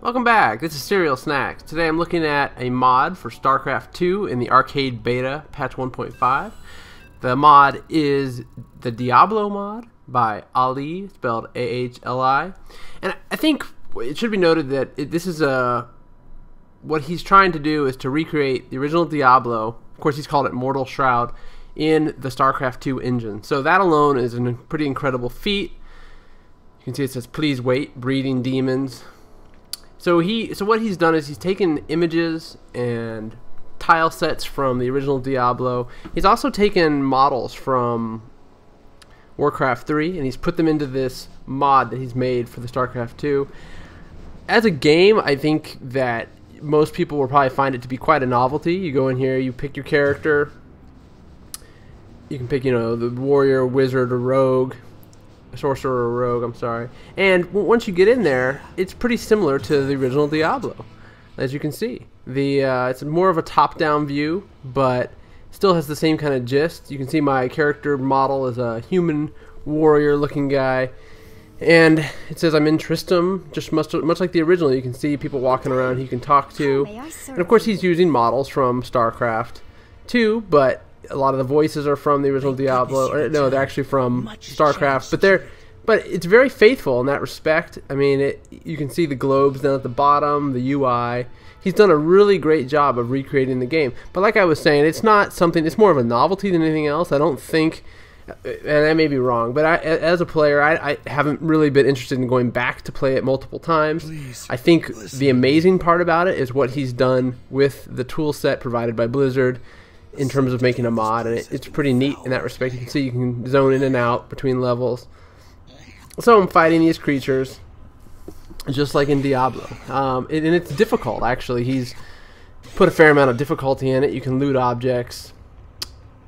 Welcome back, this is CerealSnax. Today I'm looking at a mod for Starcraft 2 in the arcade beta, patch 1.5. The mod is the Diablo mod by Ali, spelled A-H-L-I. And I think it should be noted that this is what he's trying to do is to recreate the original Diablo. Of course, he's called it Mortal Shroud in the Starcraft 2 engine. So that alone is a pretty incredible feat. You can see it says, "Please wait, breeding demons." So what he's done is he's taken images and tile sets from the original Diablo. He's also taken models from Warcraft 3 and he's put them into this mod that he's made for the Starcraft 2. As a game, I think that most people will probably find it to be quite a novelty. You go in here, you pick your character. You can pick, the warrior, wizard, or rogue. Sorcerer or rogue, I'm sorry. And once you get in there, it's pretty similar to the original Diablo, as you can see. It's more of a top-down view, but still has the same kind of gist. You can see my character model is a human warrior-looking guy, and it says I'm in Tristram, just much like the original. You can see people walking around he can talk to, and of course he's using models from StarCraft 2, but a lot of the voices are from the original Diablo. Or, no, they're actually from StarCraft, but it's very faithful in that respect. I mean, you can see the globes down at the bottom, the UI. He's done a really great job of recreating the game. But like I was saying, it's not something. It's more of a novelty than anything else. I don't think, and I may be wrong, but as a player, I haven't really been interested in going back to play it multiple times. I think the amazing part about it is what he's done with the tool set provided by Blizzard in terms of making a mod, and it's pretty neat in that respect. You can see you can zone in and out between levels. So I'm fighting these creatures just like in Diablo, and it's difficult actually. He's put a fair amount of difficulty in it. You can loot objects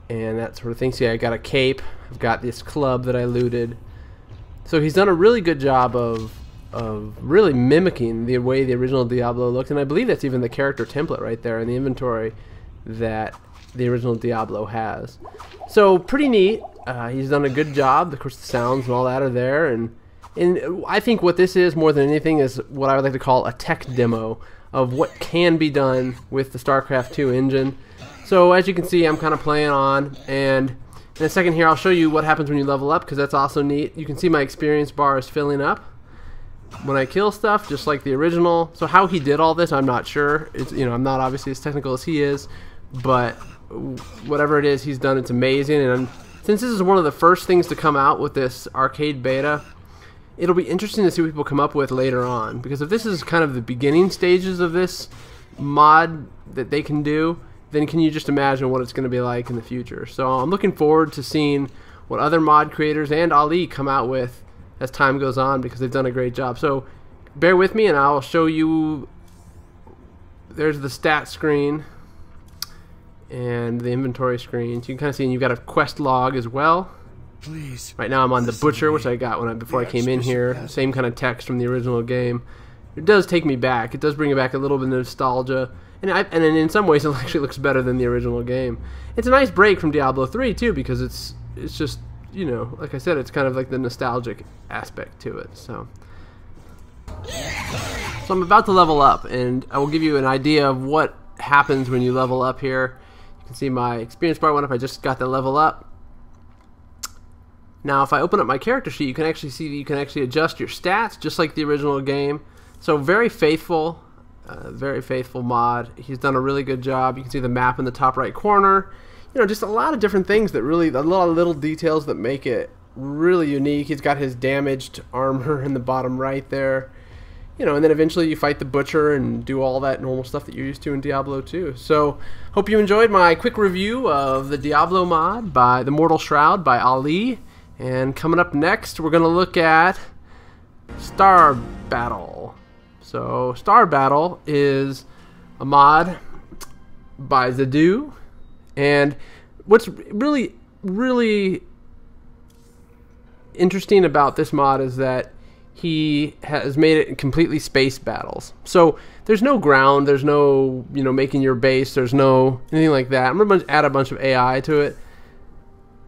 and that sort of thing. See, I got a cape, I've got this club that I looted. So he's done a really good job of really mimicking the way the original Diablo looked, and I believe that's even the character template right there in the inventory that the original Diablo has. So pretty neat. He's done a good job. Of course, the sounds and all that are there, and I think what this is more than anything is what I would like to call a tech demo of what can be done with the StarCraft 2 engine. So as you can see, I'm kind of playing on, and in a second here I'll show you what happens when you level up, because that's also neat. You can see my experience bar is filling up when I kill stuff, just like the original. So how he did all this, I'm not sure. I'm not obviously as technical as he is, but whatever it is he's done, it's amazing. And since this is one of the first things to come out with this arcade beta, it'll be interesting to see what people come up with later on, because if this is kind of the beginning stages of this mod that they can do, then can you just imagine what it's going to be like in the future. So I'm looking forward to seeing what other mod creators and Ali come out with as time goes on, because they've done a great job. So bear with me and I'll show you. There's the stat screen and the inventory screen. So you can kind of see, and you've got a quest log as well. Please. Right now I'm on the Butcher, which I got before I came in here. Same kind of text from the original game. It does take me back. It does bring it back a little bit of nostalgia, and in some ways it actually looks better than the original game. It's a nice break from Diablo 3 too, because it's just, like I said, it's kind of like the nostalgic aspect to it. So I'm about to level up, and I will give you an idea of what happens when you level up here. You can see my experience bar went up. I just got the level up. Now if I open up my character sheet, you can actually see that you can actually adjust your stats just like the original game. So very faithful mod. He's done a really good job. You can see the map in the top right corner. Just a lot of different things that really, a lot of little details that make it really unique. He's got his damaged armor in the bottom right there. And then eventually you fight the Butcher and do all that normal stuff that you're used to in Diablo 2. So, hope you enjoyed my quick review of the Diablo mod by the Mortal Shroud by Ali. And coming up next, we're going to look at Starbattle. So, Starbattle is a mod by Zadu. And what's really, really interesting about this mod is that he has made it completely space battles. So there's no ground, there's no, making your base, there's no anything like that. I'm going to add a bunch of AI to it,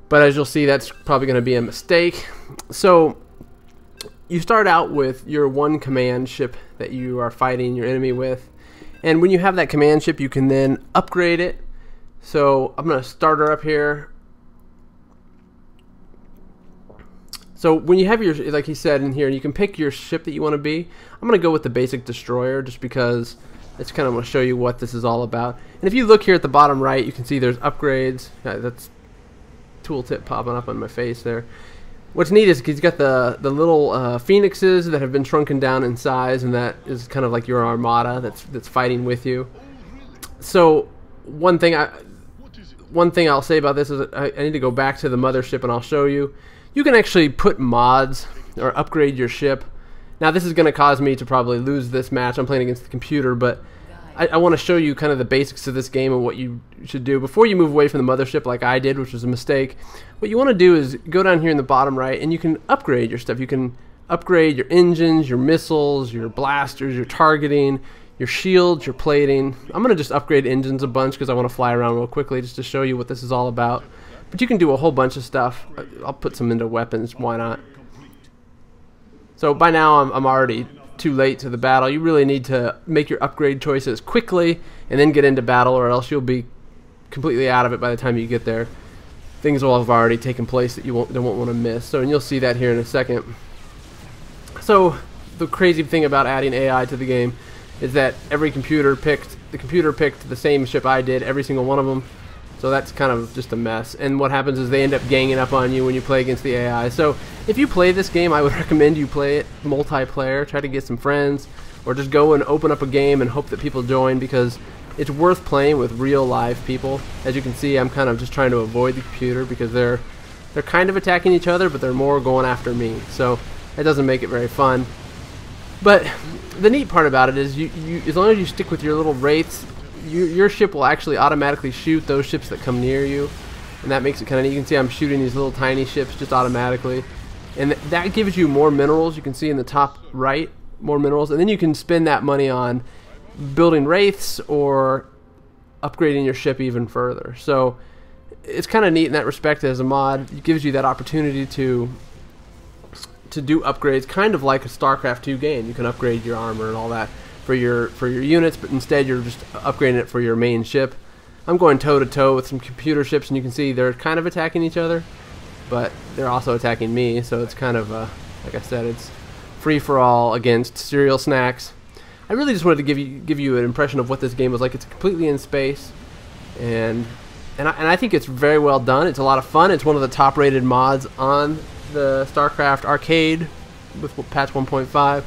but as you'll see, that's probably going to be a mistake. So you start out with your one command ship that you are fighting your enemy with. And when you have that command ship, you can then upgrade it. So I'm going to start her up here. So when you have your, like he said in here, you can pick your ship that you want to be. I'm going to go with the basic destroyer just because it's kind of going to show you what this is all about. And if you look here at the bottom right, you can see there's upgrades. That's tooltip popping up on my face there. What's neat is he's got the little phoenixes that have been shrunken down in size, and that is kind of like your armada that's fighting with you. So one thing I'll say about this is I need to go back to the mothership and I'll show you. You can actually put mods or upgrade your ship. Now this is going to cause me to probably lose this match. I'm playing against the computer, but I want to show you kind of the basics of this game and what you should do before you move away from the mothership like I did, which was a mistake. What you want to do is go down here in the bottom right and you can upgrade your stuff. You can upgrade your engines, your missiles, your blasters, your targeting, your shields, your plating. I'm going to just upgrade engines a bunch because I want to fly around real quickly just to show you what this is all about. But you can do a whole bunch of stuff. I'll put some into weapons, why not? So by now I'm already too late to the battle. You really need to make your upgrade choices quickly and then get into battle, or else you'll be completely out of it by the time you get there. Things will have already taken place that you won't want to miss. So, and you'll see that here in a second. So the crazy thing about adding AI to the game is that the computer picked the same ship I did, every single one of them. So that's kind of just a mess. And what happens is they end up ganging up on you when you play against the AI. So if you play this game, I would recommend you play it multiplayer. Try to get some friends, or just go and open up a game and hope that people join, because it's worth playing with real live people. As you can see, I'm kind of just trying to avoid the computer because they're kind of attacking each other, but they're more going after me. So that doesn't make it very fun. But the neat part about it is you as long as you stick with your little wraiths, your ship will actually automatically shoot those ships that come near you, and that makes it kind of neat. You can see I'm shooting these little tiny ships just automatically, and that gives you more minerals. You can see in the top right, more minerals, and then you can spend that money on building wraiths or upgrading your ship even further. So it's kind of neat in that respect. As a mod, it gives you that opportunity to do upgrades, kind of like a Starcraft 2 game. You can upgrade your armor and all that for your units, but instead you're just upgrading it for your main ship. I'm going toe to toe with some computer ships, and you can see they're kind of attacking each other, but they're also attacking me. So it's kind of like I said, it's free for all against CerealSnax. I really just wanted to give you an impression of what this game was like. It's completely in space, and I think it's very well done. It's a lot of fun. It's one of the top rated mods on the Starcraft arcade with patch 1.5.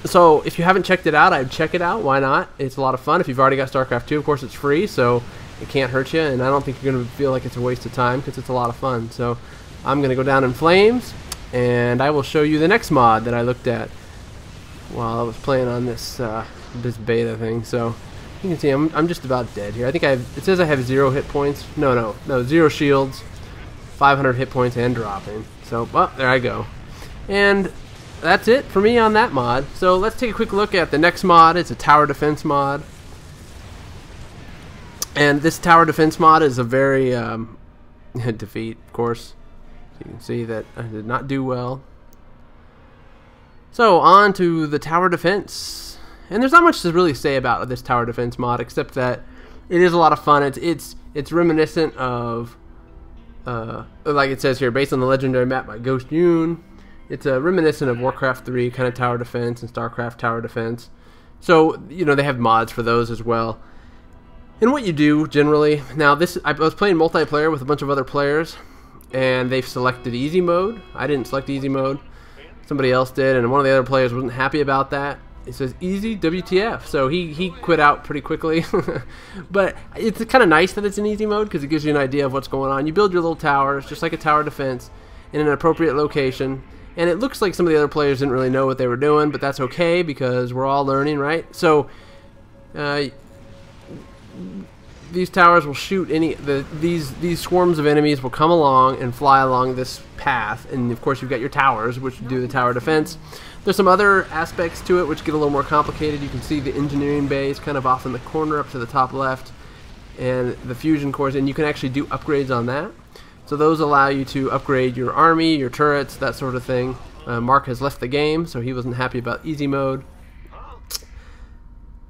So if you haven't checked it out, I'd check it out. Why not? It's a lot of fun. If you've already got Starcraft 2, of course it's free, so it can't hurt you, and I don't think you're going to feel like it's a waste of time because it's a lot of fun. So I'm going to go down in flames, and I will show you the next mod that I looked at while I was playing on this beta thing. So you can see I'm just about dead here. I think it says I have 0 hit points. No, 0 shields, 500 hit points, and dropping. So, well, there I go. And that's it for me on that mod. So let's take a quick look at the next mod. It's a tower defense mod. And this tower defense mod is a very defeat, of course. You can see that I did not do well. So on to the tower defense. And there's not much to really say about this tower defense mod, except that it is a lot of fun. It's reminiscent of like it says here, based on the legendary map by Ghost Yoon. It's reminiscent of Warcraft 3 kind of tower defense and Starcraft tower defense. So, you know, they have mods for those as well. And what you do generally, now I was playing multiplayer with a bunch of other players, and they've selected easy mode. I didn't select easy mode. Somebody else did, and one of the other players wasn't happy about that. It says easy, WTF. So he quit out pretty quickly. But it's kind of nice that it's in easy mode because it gives you an idea of what's going on. You build your little towers, just like a tower defense, in an appropriate location. And it looks like some of the other players didn't really know what they were doing, but that's okay because we're all learning, right? So these towers will shoot these swarms of enemies will come along and fly along this path, and of course you've got your towers which do the tower defense. There's some other aspects to it which get a little more complicated. You can see the engineering base kind of off in the corner up to the top left, and the fusion cores, and you can actually do upgrades on that. So those allow you to upgrade your army, your turrets, that sort of thing. Mark has left the game, so he wasn't happy about easy mode.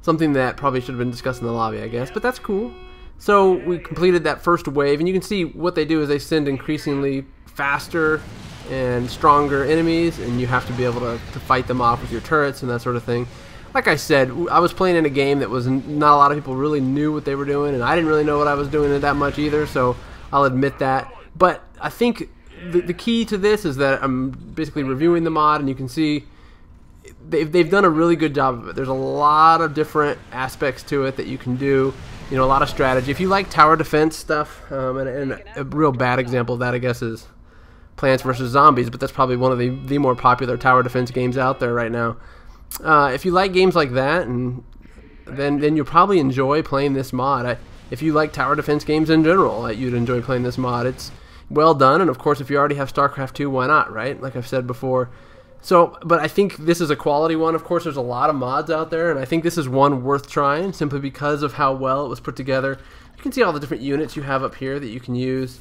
something that probably should have been discussed in the lobby, I guess, but that's cool. So we completed that first wave, and you can see what they do is they send increasingly faster and stronger enemies, and you have to be able to fight them off with your turrets and that sort of thing. Like I said, I was playing in a game that was not a lot of people really knew what they were doing, and I didn't really know what I was doing that much either, so I'll admit that. But I think the key to this is that I'm basically reviewing the mod, and you can see they've done a really good job of it. There's a lot of different aspects to it that you can do. You know, a lot of strategy. If you like tower defense stuff, and a real bad example of that, I guess, is Plants vs. Zombies, but that's probably one of the more popular tower defense games out there right now. If you like games like that, and then you'll probably enjoy playing this mod. If you like tower defense games in general, you'd enjoy playing this mod. It's well done, and of course, if you already have Starcraft 2, why not, right? Like I've said before. So, but I think this is a quality one. Of course, there's a lot of mods out there, and I think this is one worth trying simply because of how well it was put together. You can see all the different units you have up here that you can use,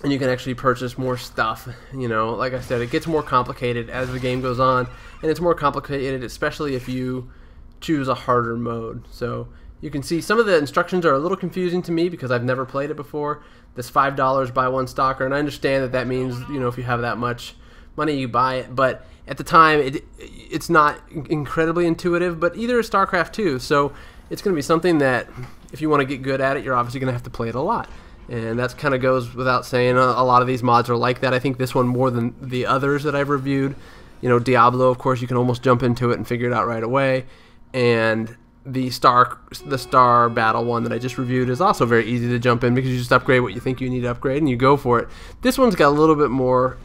and you can actually purchase more stuff. You know, like I said, it gets more complicated as the game goes on, and it's more complicated especially if you choose a harder mode. So you can see some of the instructions are a little confusing to me because I've never played it before. This $5 buy one stalker, and I understand that that means, you know, if you have that much money you buy it, but at the time it's not incredibly intuitive, but either is StarCraft 2, so it's going to be something that if you want to get good at it, you're obviously going to have to play it a lot, and that kind of goes without saying. A lot of these mods are like that. I think this one more than the others that I've reviewed. You know, Diablo, of course, you can almost jump into it and figure it out right away, and the Starbattle one that I just reviewed is also very easy to jump in because you just upgrade what you think you need to upgrade and you go for it. This one's got a little bit more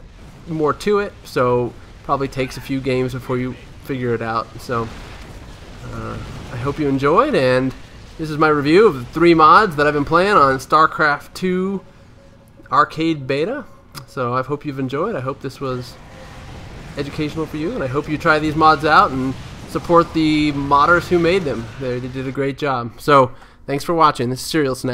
to it, so probably takes a few games before you figure it out. So I hope you enjoyed, and this is my review of the 3 mods that I've been playing on StarCraft 2 Arcade Beta. So I hope you've enjoyed. I hope this was educational for you, and I hope you try these mods out and support the modders who made them. They did a great job. So thanks for watching. This is CerealSnax.